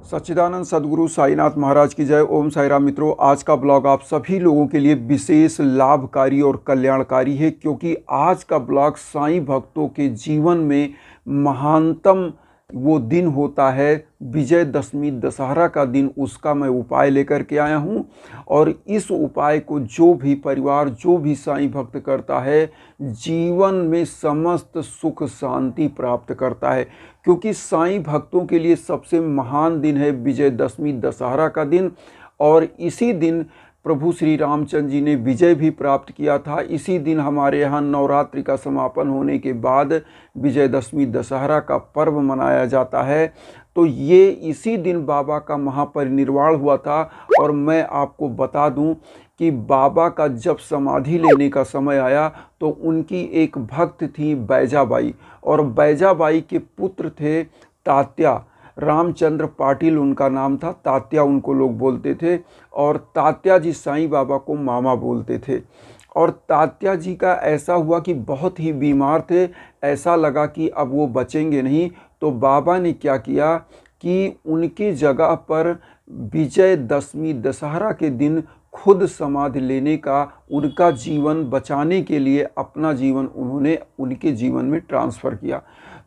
सच्चिदानंद सद्गुरु साईनाथ महाराज की जय। ओम साई राम। मित्रों, आज का ब्लॉग आप सभी लोगों के लिए विशेष लाभकारी और कल्याणकारी है, क्योंकि आज का ब्लॉग साईं भक्तों के जीवन में महानतम वो दिन होता है, विजयदशमी दशहरा का दिन। उसका मैं उपाय लेकर के आया हूँ और इस उपाय को जो भी परिवार, जो भी साईं भक्त करता है, जीवन में समस्त सुख शांति प्राप्त करता है। क्योंकि साईं भक्तों के लिए सबसे महान दिन है विजयदशमी दशहरा का दिन, और इसी दिन प्रभु श्री रामचंद्र जी ने विजय भी प्राप्त किया था। इसी दिन हमारे यहाँ नवरात्रि का समापन होने के बाद विजयदशमी दशहरा का पर्व मनाया जाता है। तो ये इसी दिन बाबा का महापरिनिर्वाण हुआ था। और मैं आपको बता दूं कि बाबा का जब समाधि लेने का समय आया तो उनकी एक भक्त थी बैजाबाई, और बैजाबाई के पुत्र थे तात्या। रामचंद्र पाटिल उनका नाम था, तात्या उनको लोग बोलते थे, और तात्या जी साईं बाबा को मामा बोलते थे। और तात्या जी का ऐसा हुआ कि बहुत ही बीमार थे, ऐसा लगा कि अब वो बचेंगे नहीं। तो बाबा ने क्या किया कि उनकी जगह पर विजयदशमी दशहरा के दिन खुद समाधि लेने का, उनका जीवन बचाने के लिए अपना जीवन उन्होंने उनके जीवन में ट्रांसफ़र किया।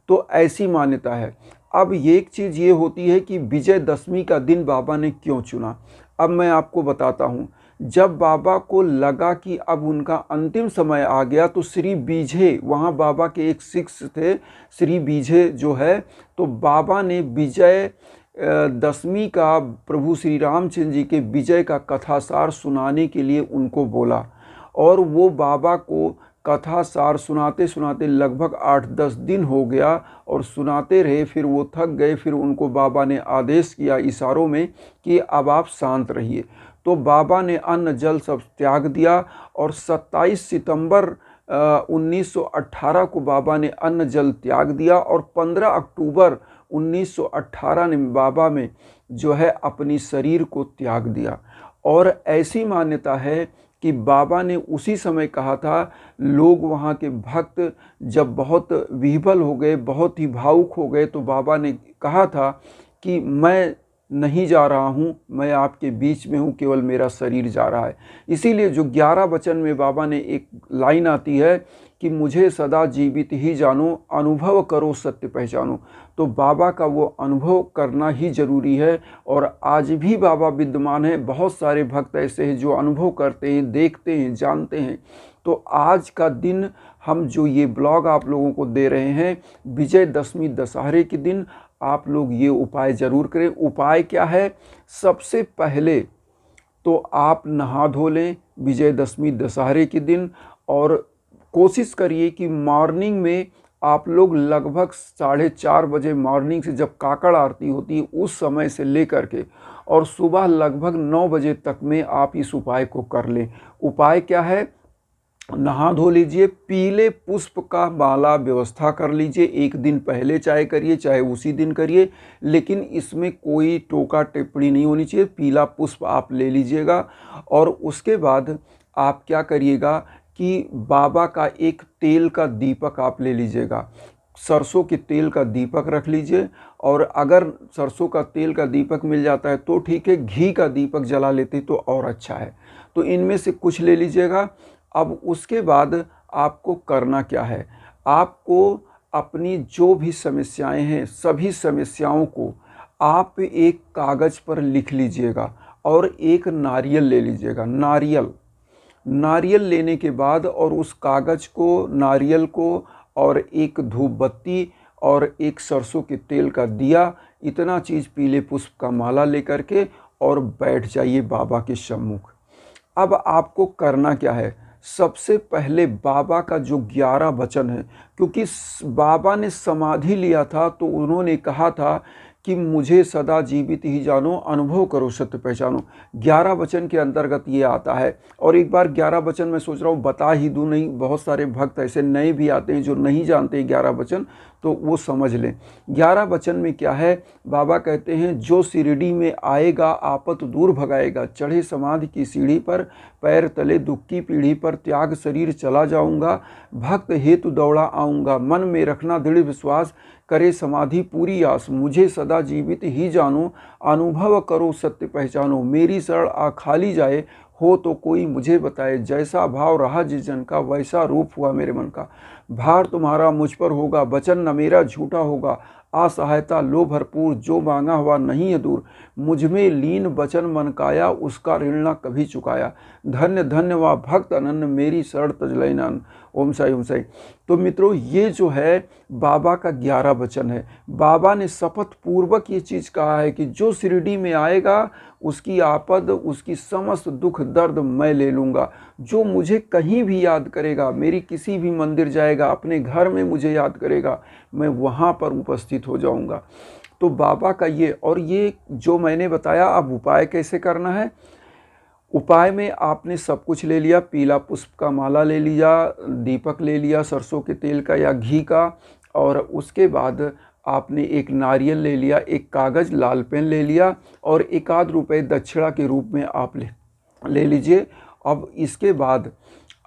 तो ऐसी मान्यता है। अब एक चीज़ ये होती है कि विजयदशमी का दिन बाबा ने क्यों चुना, अब मैं आपको बताता हूँ। जब बाबा को लगा कि अब उनका अंतिम समय आ गया, तो श्री बीझे, वहाँ बाबा के एक शिष्य थे श्री बीझे जो है, तो बाबा ने विजय दशमी का, प्रभु श्री रामचंद्र जी के विजय का कथासार सुनाने के लिए उनको बोला। और वो बाबा को कथा सार सुनाते सुनाते लगभग 8-10 दिन हो गया, और सुनाते रहे। फिर वो थक गए। फिर उनको बाबा ने आदेश किया इशारों में कि अब आप शांत रहिए। तो बाबा ने अन्न जल सब त्याग दिया, और 27 सितंबर 1918 को बाबा ने अन्न जल त्याग दिया, और 15 अक्टूबर 1918 ने बाबा में जो है अपनी शरीर को त्याग दिया। और ऐसी मान्यता है कि बाबा ने उसी समय कहा था, लोग वहाँ के भक्त जब बहुत विह्वल हो गए, बहुत ही भावुक हो गए, तो बाबा ने कहा था कि मैं नहीं जा रहा हूँ, मैं आपके बीच में हूँ, केवल मेरा शरीर जा रहा है। इसीलिए जो 11 वचन में बाबा ने एक लाइन आती है कि मुझे सदा जीवित ही जानो, अनुभव करो सत्य पहचानो। तो बाबा का वो अनुभव करना ही जरूरी है, और आज भी बाबा विद्यमान है। बहुत सारे भक्त ऐसे हैं जो अनुभव करते हैं, देखते हैं, जानते हैं। तो आज का दिन हम जो ये ब्लॉग आप लोगों को दे रहे हैं, विजयदशमी दशहरे के दिन आप लोग ये उपाय ज़रूर करें। उपाय क्या है? सबसे पहले तो आप नहा धो लें विजयदशमी दशहरे के दिन, और कोशिश करिए कि मॉर्निंग में आप लोग लगभग 4:30 बजे, मॉर्निंग से जब काकड़ आरती होती है उस समय से लेकर के, और सुबह लगभग 9 बजे तक में आप इस उपाय को कर लें। उपाय क्या है? नहा धो लीजिए, पीले पुष्प का माला व्यवस्था कर लीजिए। एक दिन पहले चाहे करिए, चाहे उसी दिन करिए, लेकिन इसमें कोई टोका टिप्पणी नहीं होनी चाहिए। पीला पुष्प आप ले लीजिएगा, और उसके बाद आप क्या करिएगा कि बाबा का एक तेल का दीपक आप ले लीजिएगा। सरसों के तेल का दीपक रख लीजिए, और अगर सरसों का तेल का दीपक मिल जाता है तो ठीक है, घी का दीपक जला लेते तो और अच्छा है। तो इनमें से कुछ ले लीजिएगा। अब उसके बाद आपको करना क्या है? आपको अपनी जो भी समस्याएं हैं, सभी समस्याओं को आप एक कागज़ पर लिख लीजिएगा, और एक नारियल ले लीजिएगा। नारियल लेने के बाद, और उस कागज़ को, नारियल को, और एक धूप बत्ती, और एक सरसों के तेल का दिया, इतना चीज़, पीले पुष्प का माला लेकर के, और बैठ जाइए बाबा के सम्मुख। अब आपको करना क्या है? सबसे पहले बाबा का जो 11 वचन है, क्योंकि बाबा ने समाधि लिया था तो उन्होंने कहा था कि मुझे सदा जीवित ही जानो, अनुभव करो सत्य पहचानो। 11 वचन के अंतर्गत ये आता है। और एक बार 11 वचन मैं सोच रहा हूँ बता ही दूँ, नहीं बहुत सारे भक्त ऐसे नए भी आते हैं जो नहीं जानते 11 वचन, तो वो समझ लें। 11 वचन में क्या है, बाबा कहते हैं जो शिरडी में आएगा आपत दूर भगाएगा, चढ़े समाधि की सीढ़ी पर, पैर तले दुख की पीढ़ी पर, त्याग शरीर चला जाऊंगा, भक्त हेतु दौड़ा आऊँगा, मन में रखना दृढ़ विश्वास, करे समाधि पूरी आस, मुझे सदा जीवित ही जानो, अनुभव करो सत्य पहचानो, मेरी शरण आ खाली जाए, हो तो कोई मुझे बताए, जैसा भाव रहा जिस जन का वैसा रूप हुआ मेरे मन का, भार तुम्हारा मुझ पर होगा, वचन न मेरा झूठा होगा, असहायता लो भरपूर, जो मांगा हुआ नहीं है दूर, मुझ में लीन वचन मन काया, उसका ऋण न कभी चुकाया, धन्य धन्य वा भक्त अनन्य, मेरी शरण तजलय नन। ओम साई ओम साई। तो मित्रों, ये जो है बाबा का 11 वचन है। बाबा ने शपथ पूर्वक ये चीज़ कहा है कि जो शिरडी में आएगा उसकी आपद, उसकी समस्त दुख दर्द मैं ले लूँगा। जो मुझे कहीं भी याद करेगा, मेरी किसी भी मंदिर जाएगा, अपने घर में मुझे याद करेगा, मैं वहाँ पर उपस्थित हो जाऊँगा। तो बाबा का ये, और ये जो मैंने बताया, अब उपाय कैसे करना है। उपाय में आपने सब कुछ ले लिया, पीला पुष्प का माला ले लिया, दीपक ले लिया सरसों के तेल का या घी का, और उसके बाद आपने एक नारियल ले लिया, एक कागज़ लाल पेन ले लिया, और ₹1 रुपये दक्षिणा के रूप में आप ले लीजिए। अब इसके बाद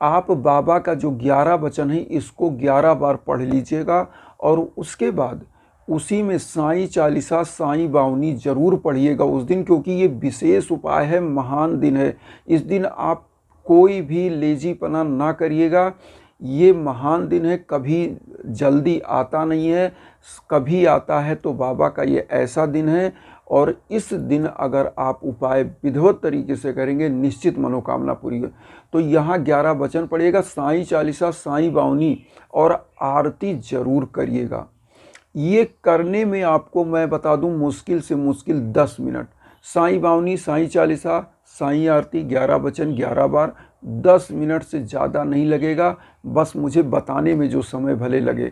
आप बाबा का जो 11 वचन है इसको 11 बार पढ़ लीजिएगा, और उसके बाद उसी में साईं चालीसा, साईं बावनी जरूर पढ़िएगा उस दिन, क्योंकि ये विशेष उपाय है, महान दिन है। इस दिन आप कोई भी लेजीपना ना करिएगा, ये महान दिन है, कभी जल्दी आता नहीं है, कभी आता है तो बाबा का ये ऐसा दिन है। और इस दिन अगर आप उपाय विधिवत तरीके से करेंगे, निश्चित मनोकामना पूरी है। तो यहाँ 11 वचन पढ़िएगा, साईं चालीसा, साईं बावनी और आरती जरूर करिएगा। ये करने में आपको मैं बता दूं मुश्किल से मुश्किल 10 मिनट। साईं बावनी, साईं चालीसा, साईं आरती 11 वचन 11 बार, 10 मिनट से ज़्यादा नहीं लगेगा, बस मुझे बताने में जो समय भले लगे।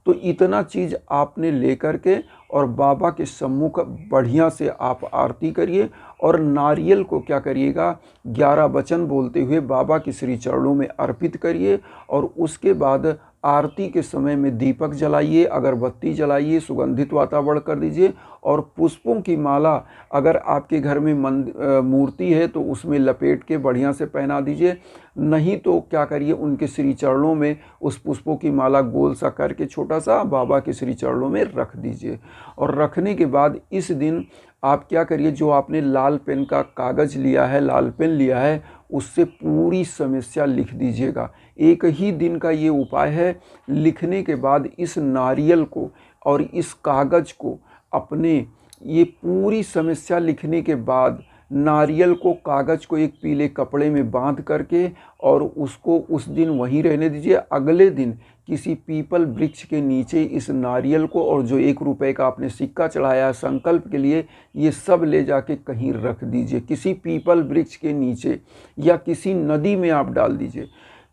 तो इतना चीज़ आपने लेकर के और बाबा के सम्मुख बढ़िया से आप आरती करिए, और नारियल को क्या करिएगा, 11 वचन बोलते हुए बाबा के श्री चरणों में अर्पित करिए। और उसके बाद आरती के समय में दीपक जलाइए, अगरबत्ती जलाइए, सुगंधित वातावरण कर दीजिए, और पुष्पों की माला अगर आपके घर में मूर्ति है तो उसमें लपेट के बढ़िया से पहना दीजिए। नहीं तो क्या करिए, उनके श्री चरणों में उस पुष्पों की माला गोल सा करके छोटा सा बाबा के श्री चरणों में रख दीजिए। और रखने के बाद इस दिन आप क्या करिए, जो आपने लाल पेन का कागज़ लिया है, लाल पेन लिया है, उससे पूरी समस्या लिख दीजिएगा। एक ही दिन का ये उपाय है। लिखने के बाद इस नारियल को और इस कागज़ को अपने, ये पूरी समस्या लिखने के बाद नारियल को, कागज़ को एक पीले कपड़े में बांध करके और उसको उस दिन वहीं रहने दीजिए। अगले दिन किसी पीपल वृक्ष के नीचे इस नारियल को और जो 1 रुपये का आपने सिक्का चढ़ाया है संकल्प के लिए, ये सब ले जाके कहीं रख दीजिए, किसी पीपल वृक्ष के नीचे या किसी नदी में आप डाल दीजिए।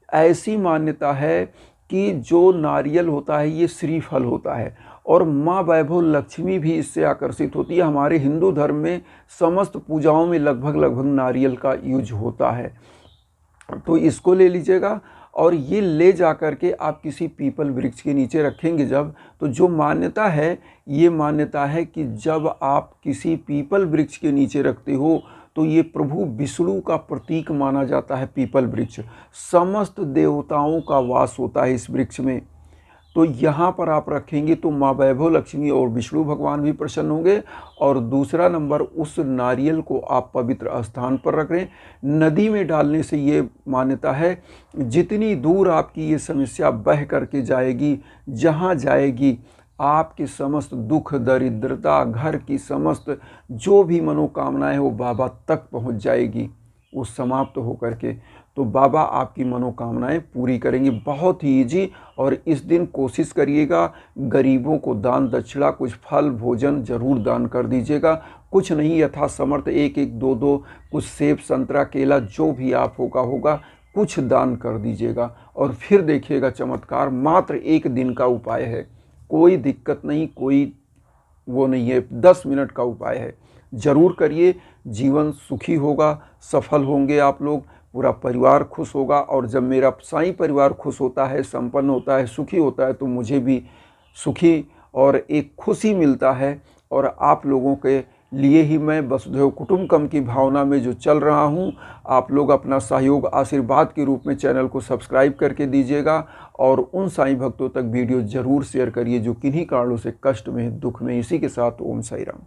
ऐसी मान्यता है कि जो नारियल होता है ये श्रीफल होता है, और माँ वैभव लक्ष्मी भी इससे आकर्षित होती है। हमारे हिंदू धर्म में समस्त पूजाओं में लगभग नारियल का यूज होता है। तो इसको ले लीजिएगा, और ये ले जा कर के आप किसी पीपल वृक्ष के नीचे रखेंगे जब, तो जो मान्यता है, ये मान्यता है कि जब आप किसी पीपल वृक्ष के नीचे रखते हो तो ये प्रभु विष्णु का प्रतीक माना जाता है। पीपल वृक्ष समस्त देवताओं का वास होता है इस वृक्ष में। तो यहाँ पर आप रखेंगे तो माँ वैभव लक्ष्मी और विष्णु भगवान भी प्रसन्न होंगे। और दूसरा नंबर, उस नारियल को आप पवित्र स्थान पर रखें। नदी में डालने से ये मान्यता है, जितनी दूर आपकी ये समस्या बह करके जाएगी, जहाँ जाएगी आपके समस्त दुख दरिद्रता, घर की समस्त जो भी मनोकामनाएं वो बाबा तक पहुँच जाएगी, वो समाप्त हो करके। तो बाबा आपकी मनोकामनाएं पूरी करेंगे। बहुत ही ईजी। और इस दिन कोशिश करिएगा गरीबों को दान दक्षिणा, कुछ फल भोजन जरूर दान कर दीजिएगा। कुछ नहीं, यथासमर्थ 1-1, 2-2, कुछ सेब संतरा केला जो भी आप होगा कुछ दान कर दीजिएगा, और फिर देखिएगा चमत्कार। मात्र 1 दिन का उपाय है, कोई दिक्कत नहीं, कोई वो नहीं है, 10 मिनट का उपाय है। जरूर करिए, जीवन सुखी होगा, सफल होंगे आप लोग, पूरा परिवार खुश होगा। और जब मेरा साईं परिवार खुश होता है, संपन्न होता है, सुखी होता है, तो मुझे भी सुखी और एक खुशी मिलता है। और आप लोगों के लिए ही मैं वसुधैव कुटुंबकम की भावना में जो चल रहा हूं, आप लोग अपना सहयोग आशीर्वाद के रूप में चैनल को सब्सक्राइब करके दीजिएगा और उन साईं भक्तों तक वीडियो ज़रूर शेयर करिए जो किन्हीं कारणों से कष्ट में, दुख में। इसी के साथ ओम साई राम।